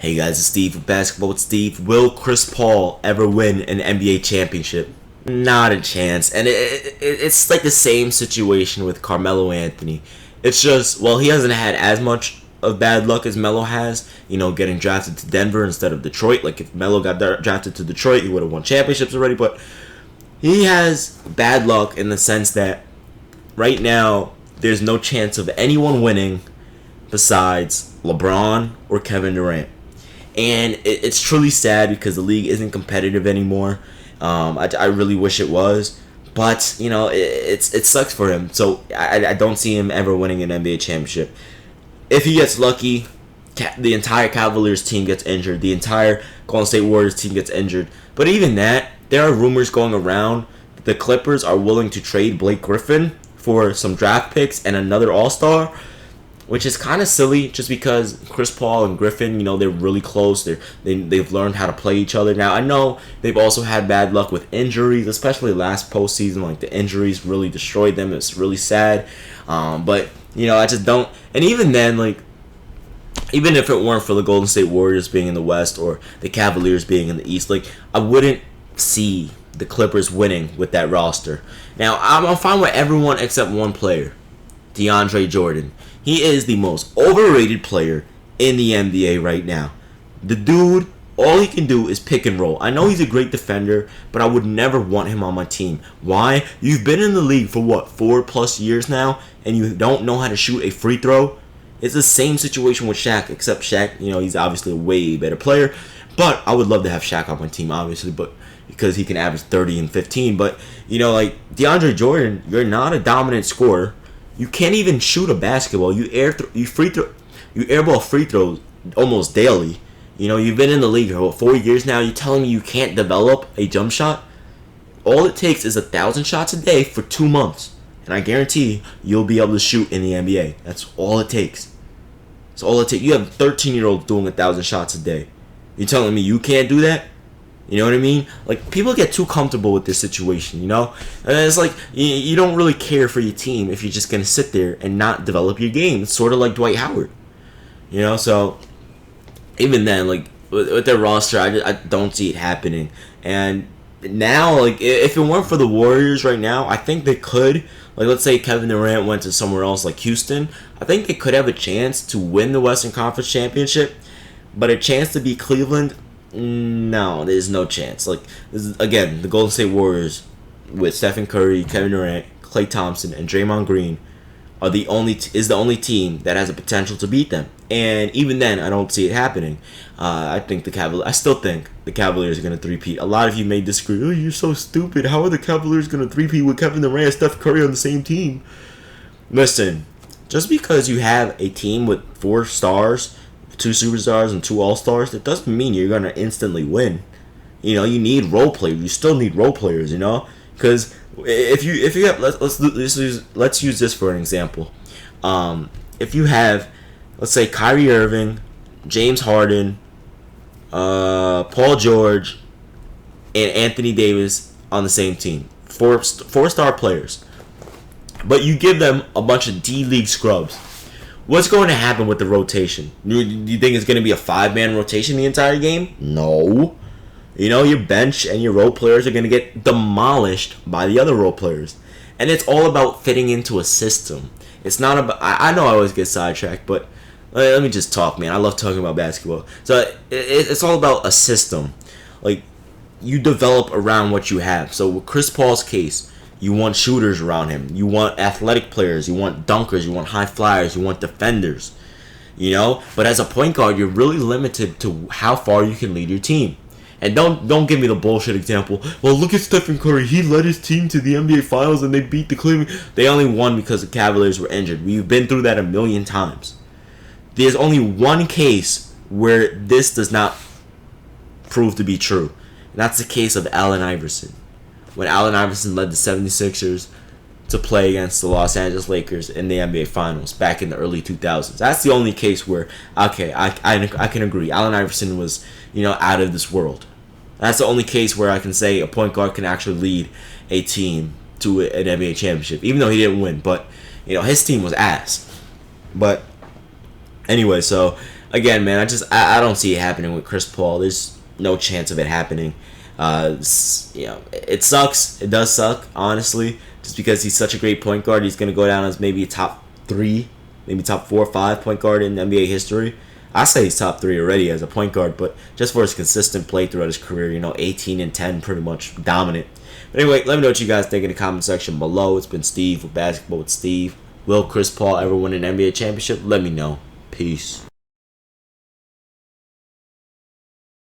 Hey guys, it's Steve with Basketball with Steve. Will Chris Paul ever win an NBA championship? Not a chance. And it's like the same situation with Carmelo Anthony. It's just, well, he hasn't had as much of bad luck as Melo has, getting drafted to Denver instead of Detroit. Like, if Melo got drafted to Detroit, he would have won championships already. But he has bad luck in the sense that right now, there's no chance of anyone winning besides LeBron or Kevin Durant. And it's truly sad because the league isn't competitive anymore. I really wish it was, but it sucks for him. So I don't see him ever winning an NBA championship. If he gets lucky, the entire Cavaliers team gets injured. The entire Golden State Warriors team gets injured. But even that, there are rumors going around that the Clippers are willing to trade Blake Griffin for some draft picks and another All-Star, which is kind of silly just because Chris Paul and Griffin, they're really close. They've learned how to play each other. Now, I know they've also had bad luck with injuries, especially last postseason. Like, the injuries really destroyed them. It's really sad. But, I just don't. And even then, even if it weren't for the Golden State Warriors being in the West or the Cavaliers being in the East, I wouldn't see the Clippers winning with that roster. Now, I'm fine with everyone except one player, DeAndre Jordan. He is the most overrated player in the NBA right now. The dude, all he can do is pick and roll. I know he's a great defender, but I would never want him on my team. Why? You've been in the league for 4+ years now, and you don't know how to shoot a free throw? It's the same situation with Shaq, except Shaq, he's obviously a way better player. But I would love to have Shaq on my team, obviously, but because he can average 30 and 15. But, DeAndre Jordan, you're not a dominant scorer. You can't even shoot a basketball. You airball free throws almost daily. You've been in the league for 4 years now. You're telling me you can't develop a jump shot? All it takes is 1,000 shots a day for 2 months, and I guarantee you'll be able to shoot in the NBA. That's all it takes. That's all it takes. You have 13-year-olds doing 1,000 shots a day. You're telling me you can't do that? You know what I mean? People get too comfortable with this situation, And it's like, you don't really care for your team if you're just going to sit there and not develop your game. It's sort of like Dwight Howard. So even then, with their roster, I don't see it happening. And now, if it weren't for the Warriors right now, I think they could. Let's say Kevin Durant went to somewhere else like Houston. I think they could have a chance to win the Western Conference Championship. But a chance to beat Cleveland, no, there's no chance. Again, the Golden State Warriors with Stephen Curry, Kevin Durant, Klay Thompson, and Draymond Green are the only team that has a potential to beat them. And even then, I don't see it happening. I still think the Cavaliers are going to three-peat. A lot of you may disagree. Oh, you're so stupid. How are the Cavaliers going to three-peat with Kevin Durant and Steph Curry on the same team? Listen, just because you have a team with 4 stars, 2 superstars and 2 all-stars, that doesn't mean you're going to instantly win. You need role players. You still need role players, because if you have, let's use this for an example. If you have, let's say, Kyrie Irving, James Harden, Paul George, and Anthony Davis on the same team, 4-star players, but you give them a bunch of D-League scrubs, what's going to happen with the rotation? Do you think it's going to be a 5-man rotation the entire game? No. Your bench and your role players are going to get demolished by the other role players. And it's all about fitting into a system. It's not about... I know I always get sidetracked, but let me just talk, man. I love talking about basketball. So it's all about a system. You develop around what you have. So with Chris Paul's case, you want shooters around him. You want athletic players. You want dunkers. You want high flyers. You want defenders. But as a point guard, you're really limited to how far you can lead your team. And don't give me the bullshit example. Well, look at Stephen Curry. He led his team to the NBA Finals and they beat the Cleveland. They only won because the Cavaliers were injured. We've been through that a million times. There's only one case where this does not prove to be true. And that's the case of Allen Iverson. When Allen Iverson led the 76ers to play against the Los Angeles Lakers in the NBA Finals back in the early 2000s. That's the only case where, okay, I can agree. Allen Iverson was, out of this world. That's the only case where I can say a point guard can actually lead a team to an NBA championship, even though he didn't win. But, his team was ass. But anyway, so again, man, I don't see it happening with Chris Paul. There's no chance of it happening. It sucks. It does suck, honestly, just because he's such a great point guard. He's gonna go down as maybe top 3, maybe top 4 or 5 point guard in NBA history. I say he's top 3 already as a point guard, but just for his consistent play throughout his career, 18 and 10, pretty much dominant. But anyway, let me know what you guys think in the comment section below. It's been Steve with Basketball with Steve. Will Chris Paul ever win an NBA championship? Let me know. Peace.